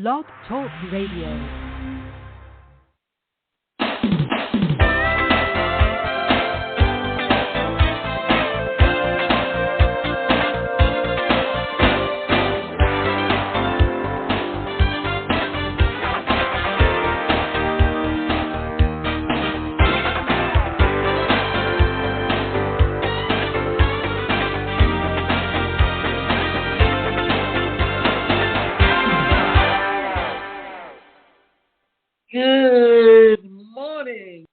Blog Talk Radio. Good morning.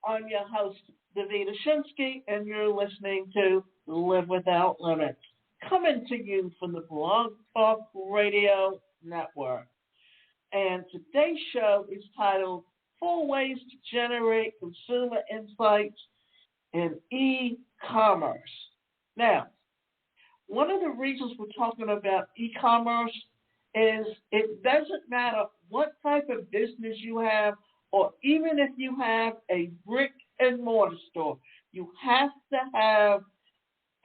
I'm your host, Davida Shinsky, and you're listening to Live Without Limits, coming to you from the Blog Talk Radio Network. And today's show is titled 4 Ways to Generate Consumer Insights in E-Commerce. Now, one of the reasons we're talking about e-commerce is it doesn't matter what type of business you have, or even if you have a brick and mortar store, you have to have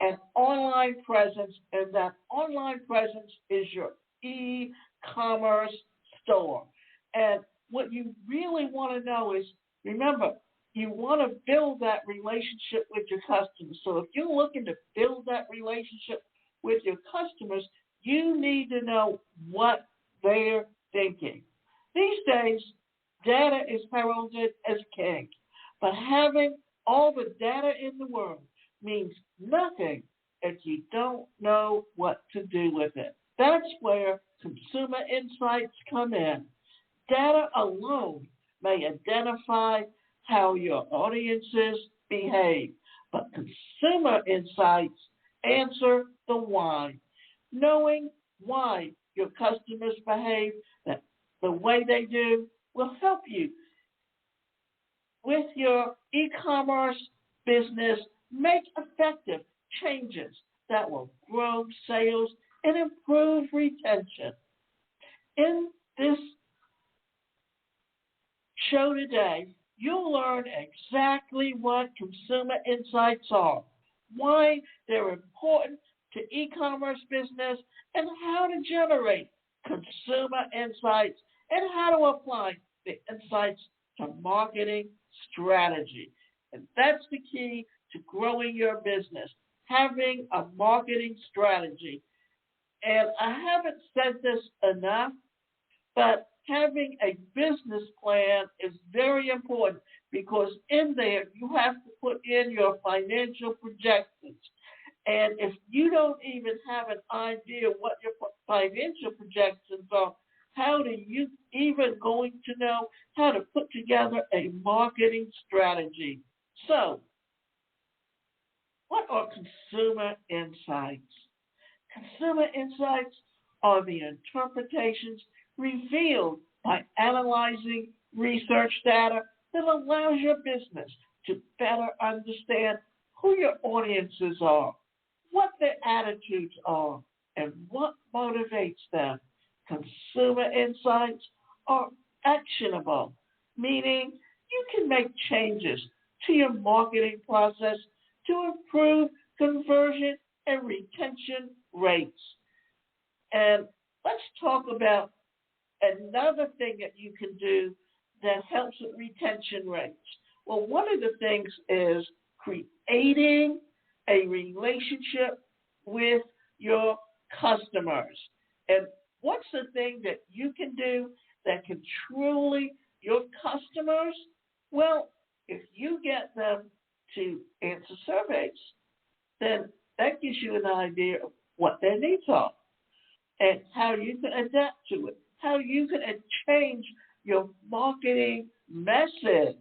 an online presence, and that online presence is your e-commerce store. And what you really want to know is, remember, you want to build that relationship with your customers. So if you're looking to build that relationship with your customers, you need to know what they're thinking. These days, data is heralded as king, but having all the data in the world means nothing if you don't know what to do with it. That's where consumer insights come in. Data alone may identify how your audiences behave, but consumer insights answer the why. Knowing why your customers behave the way they do will help you with your e-commerce business make effective changes that will grow sales and improve retention. In this show today, you'll learn exactly what consumer insights are, why they're important to e-commerce business, and how to generate consumer insights and how to apply the insights to marketing strategy. And that's the key to growing your business, having a marketing strategy. And I haven't said this enough, but having a business plan is very important, because in there you have to put in your financial projections. And if you don't even have an idea what your financial projections are, how are you even going to know how to put together a marketing strategy? So, what are consumer insights? Consumer insights are the interpretations revealed by analyzing research data that allows your business to better understand who your audiences are, what their attitudes are, and what motivates them. Consumer insights are actionable, meaning you can make changes to your marketing process to improve conversion and retention rates. And let's talk about another thing that you can do that helps with retention rates. Well, one of the things is creating a relationship with your customers. And what's the thing that you can do that can truly your customers? Well, if you get them to answer surveys, then that gives you an idea of what their needs are and how you can adapt to it, how you can change your marketing message.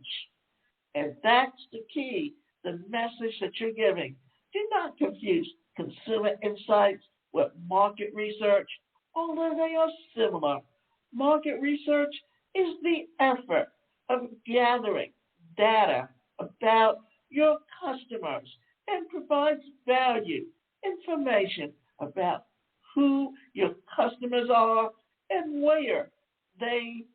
And that's the key, the message that you're giving. Do not confuse consumer insights with market research, although they are similar. Market research is the effort of gathering data about your customers and provides value information about who your customers are and where they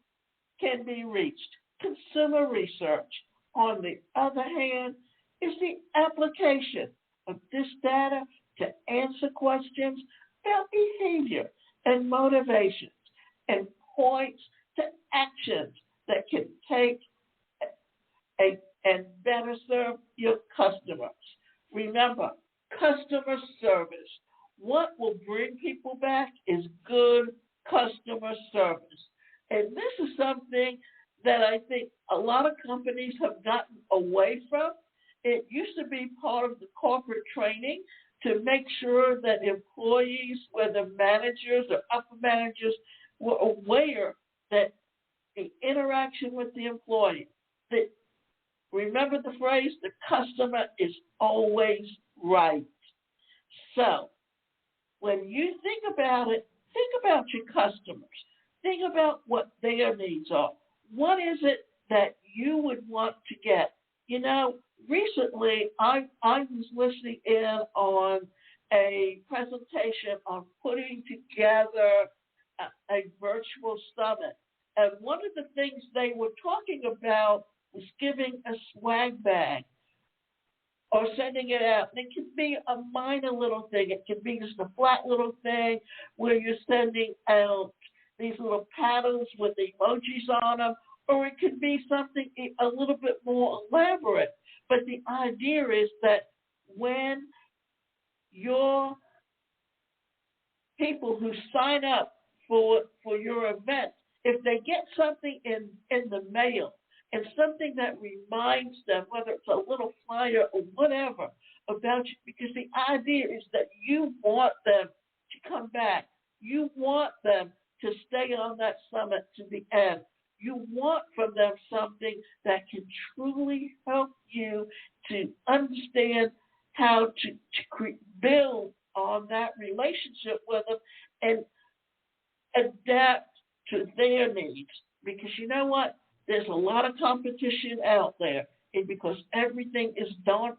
can be reached. Consumer research, on the other hand, is the application of this data to answer questions about behavior and motivations and points to actions that can take and better serve your customers. Remember, customer service. What will bring people back is good customer service. And this is something that I think a lot of companies have gotten away from. It used to be part of the corporate training to make sure that employees, whether managers or upper managers, were aware that the interaction with the employee, that remember the phrase, the customer is always right. So when you think about it, think about your customers. Think about what their needs are. What is it that you would want to get? You know, recently I was listening in on a presentation on putting together a virtual summit. And one of the things they were talking about was giving a swag bag or sending it out. And it can be a minor little thing. It can be just a flat little thing where you're sending out these little paddles with emojis on them, or it could be something a little bit more elaborate. But the idea is that when your people who sign up for your event, if they get something in the mail and something that reminds them, whether it's a little flyer or whatever, about you, because the idea is that you want them to come back. You want them to stay on that summit to the end. You want from them something that can truly help you to understand how to build on that relationship with them and adapt to their needs. Because you know what? There's a lot of competition out there. And because everything is done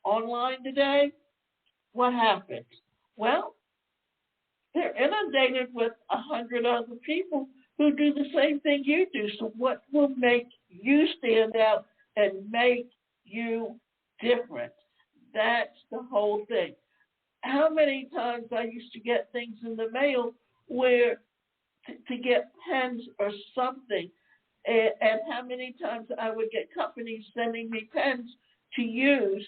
online today, what happens? Well, they're inundated with 100 other people who do the same thing you do. So what will make you stand out and make you different? That's the whole thing. How many times I used to get things in the mail where to get pens or something, and how many times I would get companies sending me pens to use.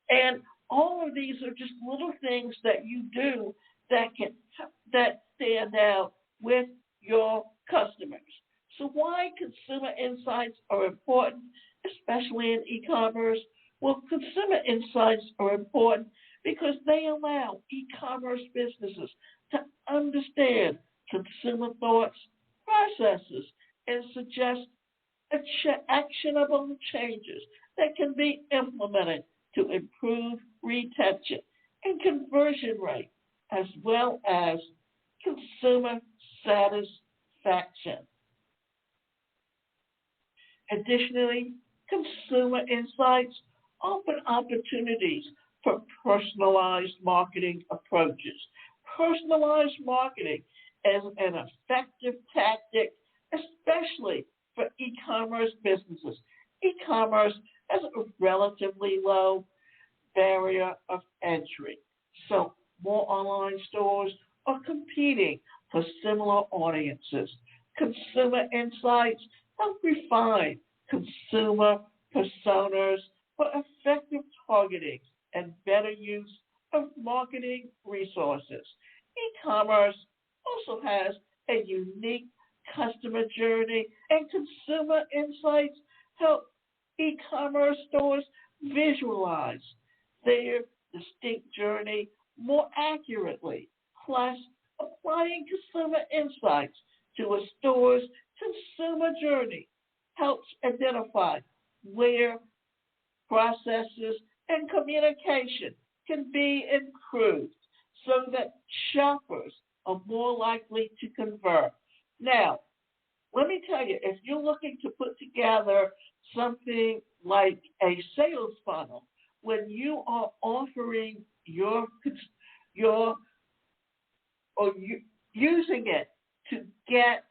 And all of these are just little things that you do that stand out with your customers. So why consumer insights are important, especially in e-commerce? Well, consumer insights are important because they allow e-commerce businesses to understand consumer thoughts, processes, and suggest actionable changes that can be implemented to improve retention and conversion rate, as well as consumer satisfaction. Additionally, consumer insights open opportunities for personalized marketing approaches. Personalized marketing is an effective tactic, especially for e-commerce businesses. E-commerce has a relatively low barrier of entry, so more online stores are competing for similar audiences. Consumer insights help refine consumer personas for effective targeting and better use of marketing resources. E-commerce also has a unique customer journey, and consumer insights help e-commerce stores visualize their distinct journey more accurately. Plus, applying consumer insights to a store's consumer journey helps identify where processes and communication can be improved so that shoppers are more likely to convert. Now, let me tell you, if you're looking to put together something like a sales funnel, when you are offering using it to get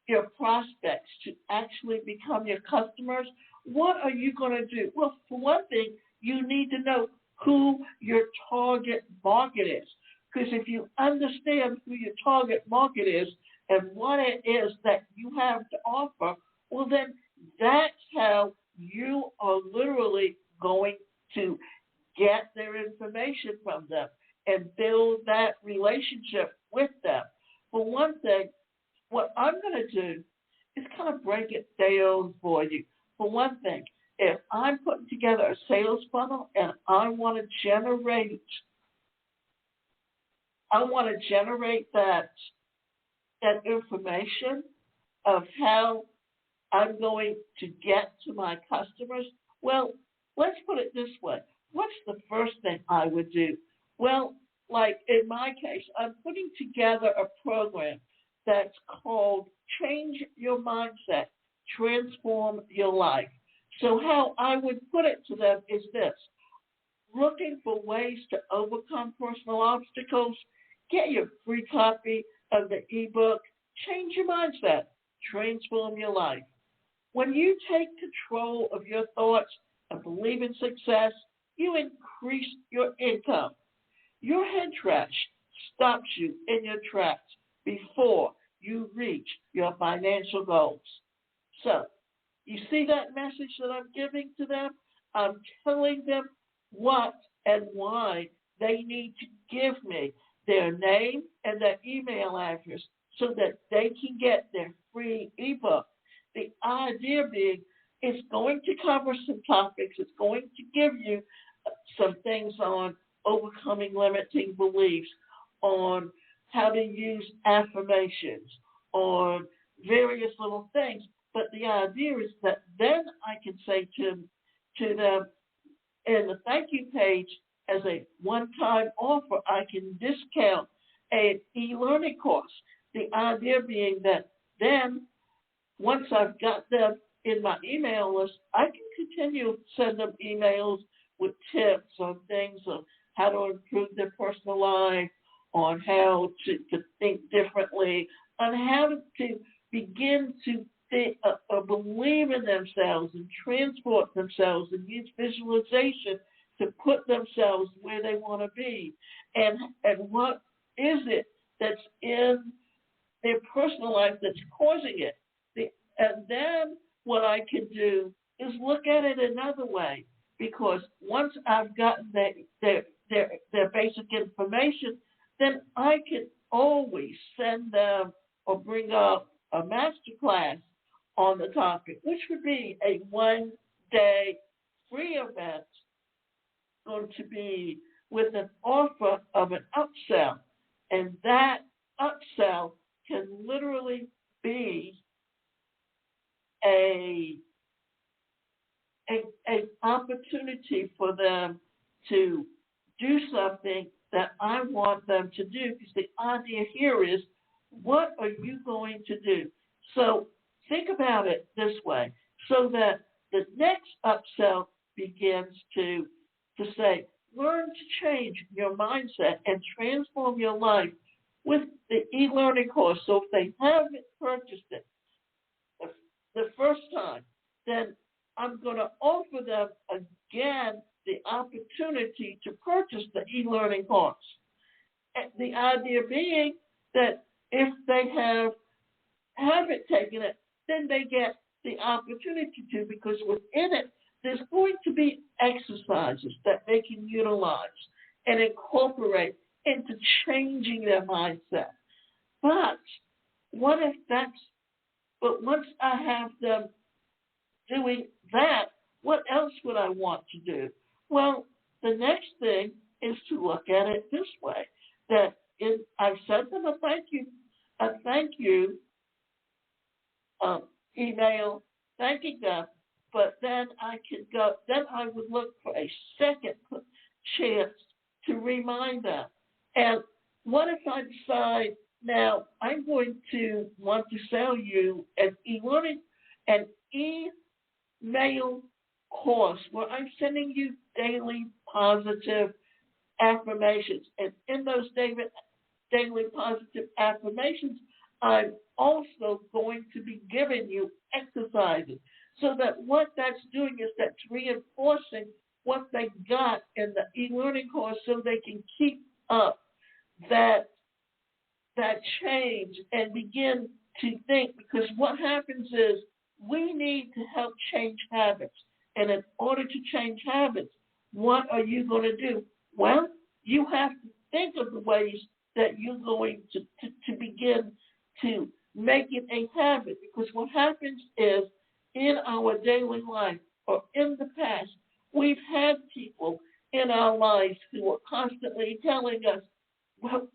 your prospects to actually become your customers, what are you going to do? Well, for one thing, you need to know who your target market is. Because if you understand who your target market is and what it is that you have to offer, well, then that's how you are literally going to get their information from them and build that relationship with them. For one thing, what I'm going to do is kind of break it down for you. For one thing, if I'm putting together a sales funnel and I want to generate that information of how I'm going to get to my customers, well, let's put it this way. What's the first thing I would do? Well, like in my case, I'm putting together a program that's called Change Your Mindset, Transform Your Life. So how I would put it to them is this: looking for ways to overcome personal obstacles, get your free copy of the ebook, Change Your Mindset, Transform Your Life. When you take control of your thoughts and believe in success, you increase your income. Your head trash stops you in your tracks before you reach your financial goals. So, you see that message that I'm giving to them? I'm telling them what and why they need to give me their name and their email address so that they can get their free ebook. The idea being it's going to cover some topics. It's going to give you some things on overcoming limiting beliefs, on how to use affirmations, on various little things. But the idea is that then I can say to them in the thank you page as a one-time offer, I can discount an e-learning course. The idea being that then once I've got them in my email list, I can continue to send them emails with tips on things on how to improve their personal life, on how to think differently, on how to begin to think, believe in themselves and transport themselves and use visualization to put themselves where they want to be. And what is it that's in their personal life that's causing it? And then what I can do is look at it another way, because once I've gotten their basic information, then I can always send them or bring up a master class on the topic, which would be a one-day free event, going to be with an offer of an upsell. And that upsell can literally be an opportunity for them to do something that I want them to do, because the idea here is, what are you going to do? So think about it this way, so that the next upsell begins to say, learn to change your mindset and transform your life with the e-learning course. So if they haven't purchased it the first time, then I'm going to offer them again the opportunity to purchase the e-learning course. And the idea being that if they haven't taken it, then they get the opportunity to, because within it, there's going to be exercises that they can utilize and incorporate into changing their mindset. But once I have them doing that, what else would I want to do? Well, the next thing is to look at it this way, that I've sent them a thank you email thanking them, but then I would look for a second chance to remind them. And what if I decide now I'm going to want to sell you an email course where I'm sending you daily positive affirmations. And in those daily positive affirmations, I'm also going to be giving you exercises, so that what that's doing is that's reinforcing what they got in the e-learning course, so they can keep up that change and begin to think, because what happens is we need to help change habits. And in order to change habits, what are you going to do? Well, you have to think of the ways that you're going to begin to make it a habit. Because what happens is in our daily life or in the past, we've had people in our lives who are constantly telling us, well,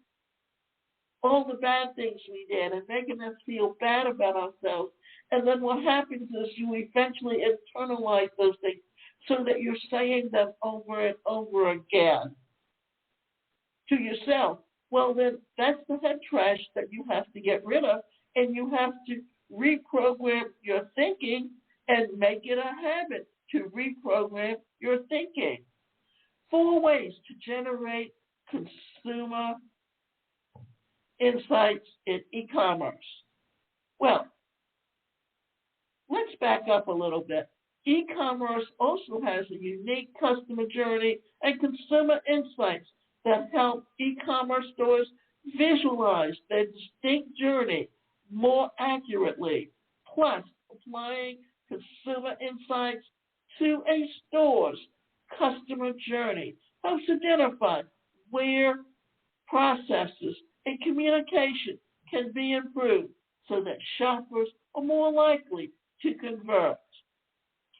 all the bad things we did and making us feel bad about ourselves. And then what happens is you eventually internalize those things so that you're saying them over and over again to yourself. Well, then that's the head trash that you have to get rid of, and you have to reprogram your thinking and make it a habit to reprogram your thinking. 4 ways to generate consumer insights in e-commerce. Well, let's back up a little bit. E-commerce also has a unique customer journey and consumer insights that help e-commerce stores visualize their distinct journey more accurately. Plus, applying consumer insights to a store's customer journey helps identify where processes and communication can be improved so that shoppers are more likely to convert.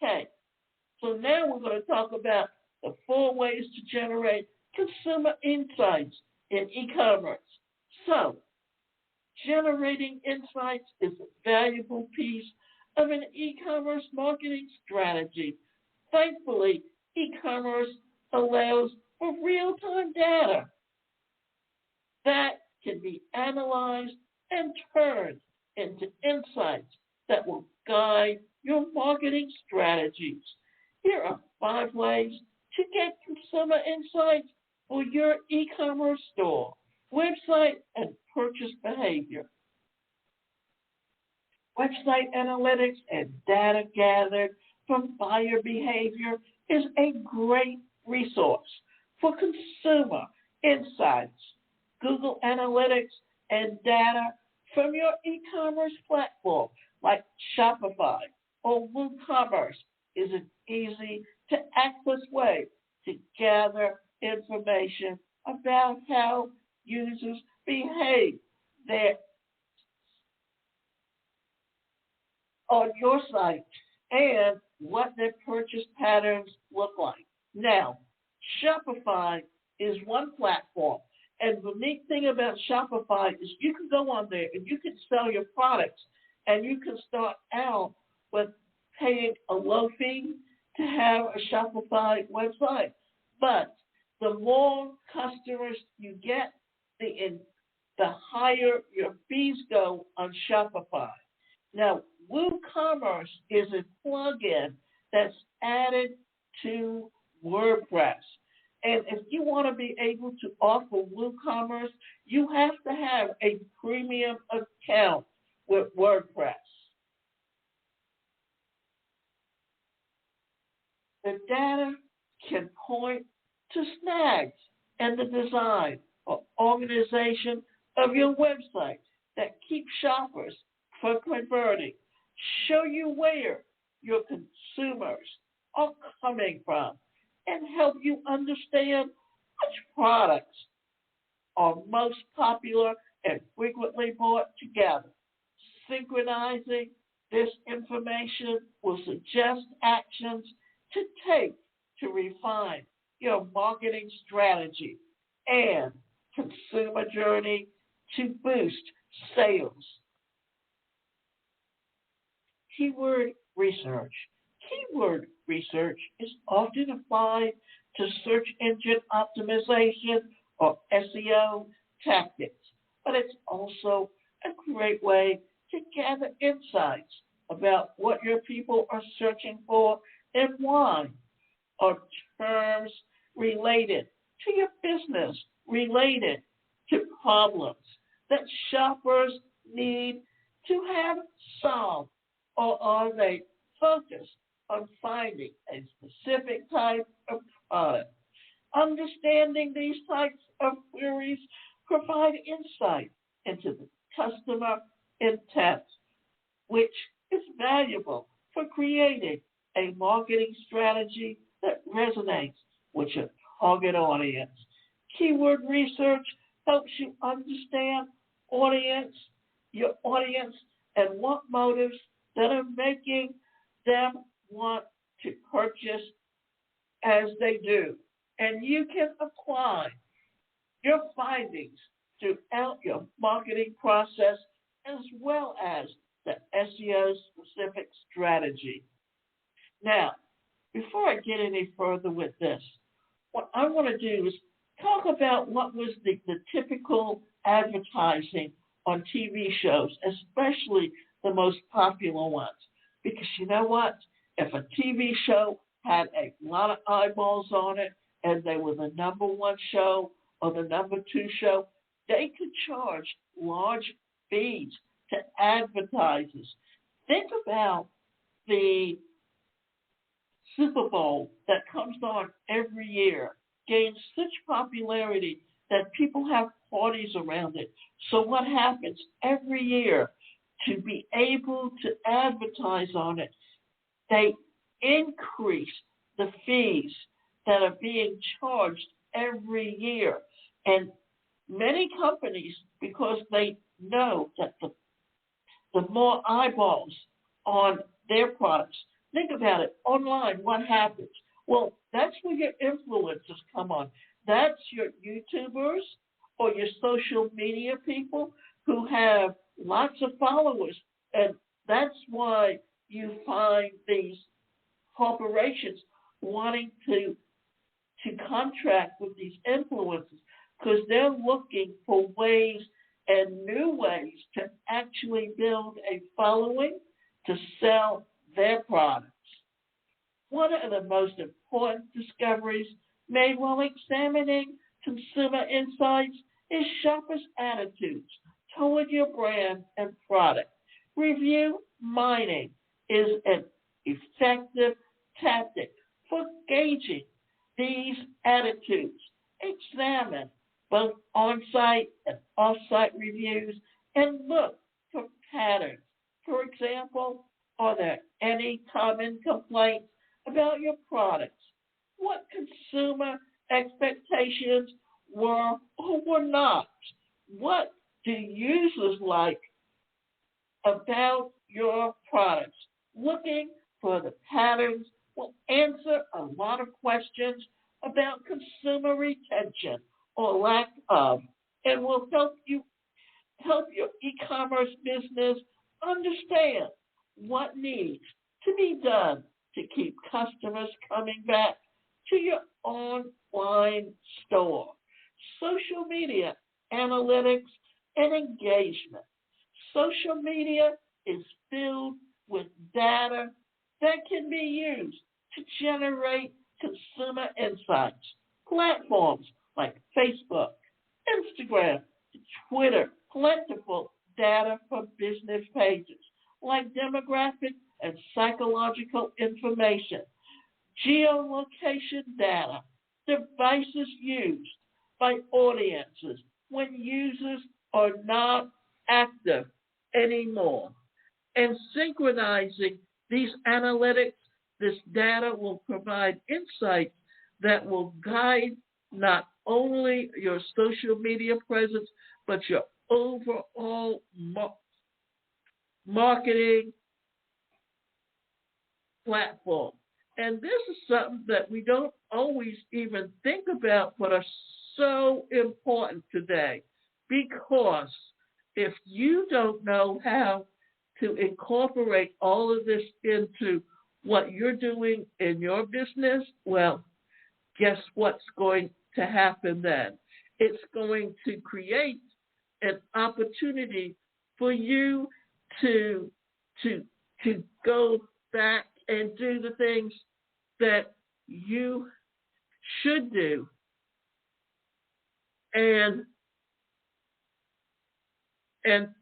Okay, so now we're going to talk about the 4 ways to generate consumer insights in e-commerce. So, generating insights is a valuable piece of an e-commerce marketing strategy. Thankfully, e-commerce allows for real-time data that can be analyzed and turned into insights that will guide your marketing strategies. Here are 5 ways to get consumer insights for your e-commerce store, website, and purchase behavior. Website analytics and data gathered from buyer behavior is a great resource for consumer insights. Google Analytics and data from your e-commerce platform like Shopify or WooCommerce is an easy-to-access way to gather information about how users behave there on your site and what their purchase patterns look like. Now, Shopify is one platform, and the neat thing about Shopify is you can go on there and you can sell your products, and you can start out with paying a low fee to have a Shopify website. But the more customers you get, the higher your fees go on Shopify. Now, WooCommerce is a plugin that's added to WordPress. And if you want to be able to offer WooCommerce, you have to have a premium account with WordPress. The data can point to snags in the design or organization of your website that keep shoppers from converting, show you where your consumers are coming from, and help you understand which products are most popular and frequently bought together. Synchronizing this information will suggest actions to take to refine your marketing strategy and consumer journey to boost sales. Keyword research. Keyword research is often applied to search engine optimization or SEO tactics, but it's also a great way to gather insights about what your people are searching for and why. Are terms related to your business, related to problems that shoppers need to have solved, or are they focused on finding a specific type of product? Understanding these types of queries provide insight into the customer intent, which is valuable for creating a marketing strategy that resonates with your target audience. Keyword research helps you understand your audience, and what motives that are making them want to purchase as they do. And you can apply your findings throughout your marketing process as well as the SEO specific strategy. Now, before I get any further with this, what I want to do is talk about what was the typical advertising on TV shows, especially the most popular ones. Because you know what? If a TV show had a lot of eyeballs on it and they were the number one show or the number two show, they could charge large fees to advertisers. Think about the Super Bowl that comes on every year, gains such popularity that people have parties around it. So what happens every year to be able to advertise on it, they increase the fees that are being charged every year. And many companies, because they know that the more eyeballs on their products, think about it, online, what happens? Well, that's where your influencers come on. That's your YouTubers or your social media people who have lots of followers. And that's why you find these corporations wanting to contract with these influencers, because they're looking for ways and new ways to actually build a following to sell their products. One of the most important discoveries made while examining consumer insights is shoppers' attitudes toward your brand and product. Review mining is an effective tactic for gauging these attitudes. Examine both on-site and off-site reviews and look for patterns. For example, are there any common complaints about your products? What consumer expectations were or were not? What do users like about your products? Looking for the patterns will answer a lot of questions about consumer retention or lack of, and will help your e-commerce business understand what needs to be done to keep customers coming back to your online store. Social media analytics and engagement. Social media is filled with data that can be used to generate consumer insights. Platforms like Facebook, Instagram, Twitter, plentiful data from business pages like demographic and psychological information, geolocation data, devices used by audiences when users are not active anymore. And synchronizing these analytics, this data will provide insights that will guide not only your social media presence, but your overall marketing platform. And this is something that we don't always even think about, but are so important today. Because if you don't know how to incorporate all of this into what you're doing in your business, well, guess what's going to happen then? It's going to create an opportunity for you to go back and do the things that you should do, and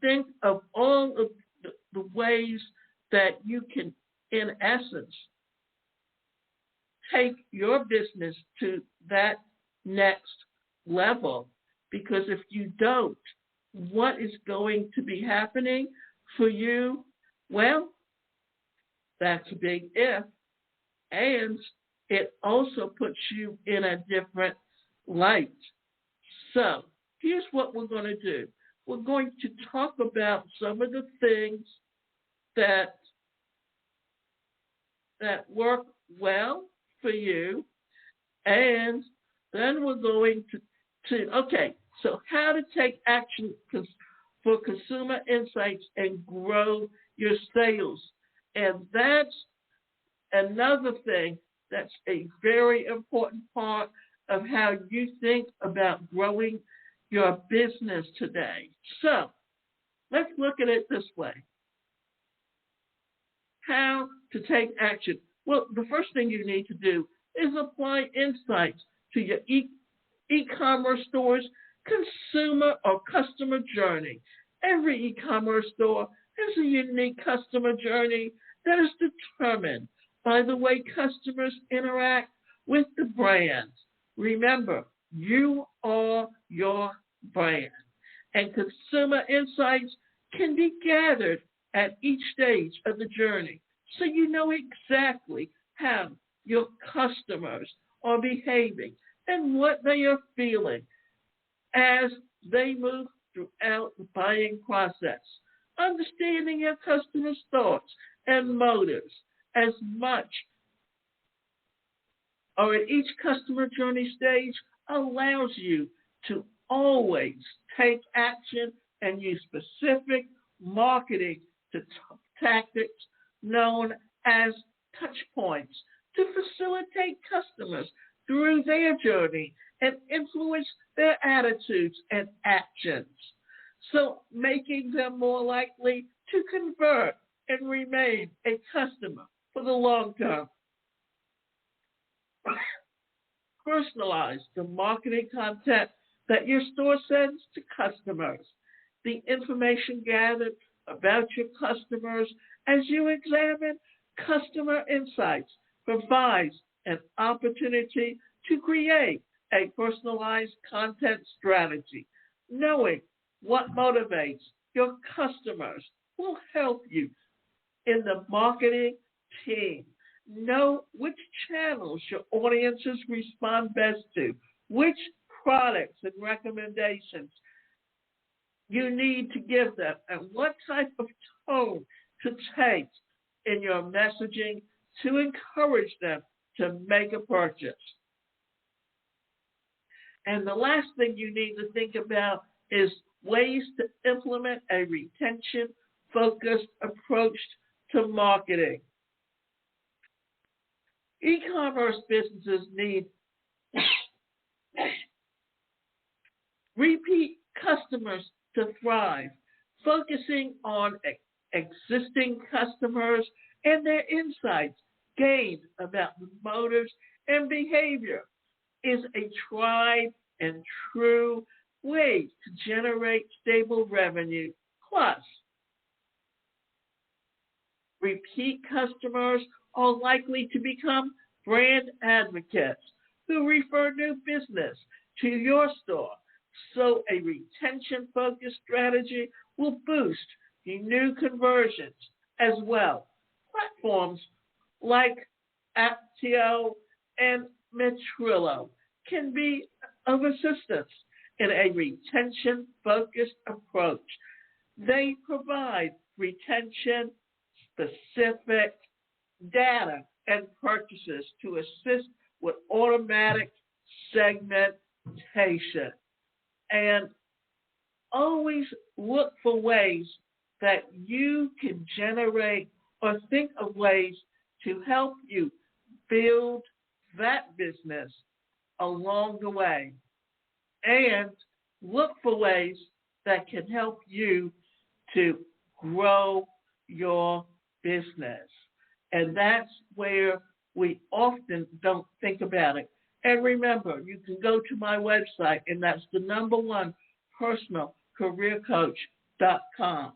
think of all of the ways that you can, in essence, take your business to that next level. Because if you don't, what is going to be happening for you? Well, that's a big if. And it also puts you in a different light. So here's what we're going to do. We're going to talk about some of the things that work well for you, and then we're going to so how to take action for consumer insights and grow your sales. And that's another thing that's a very important part of how you think about growing your business today. So let's look at it this way. How to take action. Well, the first thing you need to do is apply insights to your e-commerce store's consumer or customer journey. Every e-commerce store has a unique customer journey that is determined by the way customers interact with the brand. Remember, you are your brand, and consumer insights can be gathered at each stage of the journey, so you know exactly how your customers are behaving and what they are feeling as they move throughout the buying process. Understanding your customers' thoughts and motives as much or at each customer journey stage allows you to always take action and use specific marketing tactics known as touch points to facilitate customers through their journey and influence their attitudes and actions, so making them more likely to convert and remain a customer for the long term. Personalize the marketing content that your store sends to customers. The information gathered about your customers as you examine customer insights provides an opportunity to create a personalized content strategy. Knowing what motivates your customers will help you in the marketing team. Know which channels your audiences respond best to, which products and recommendations you need to give them, and what type of tone to take in your messaging to encourage them to make a purchase. And the last thing you need to think about is ways to implement a retention-focused approach to marketing. E-commerce businesses need repeat customers to thrive. Focusing on existing customers and their insights gained about the motives and behavior is a tried and true way to generate stable revenue. Plus, repeat customers are likely to become brand advocates who refer new business to your store. So a retention-focused strategy will boost your new conversions as well. Platforms like Aptio and Metrillo can be of assistance in a retention-focused approach. They provide retention-specific data and purchases to assist with automatic segmentation. And always look for ways that you can generate or think of ways to help you build that business along the way. And look for ways that can help you to grow your business. And that's where we often don't think about it. And remember, you can go to my website, and that's the #1 personalcareercoach.com.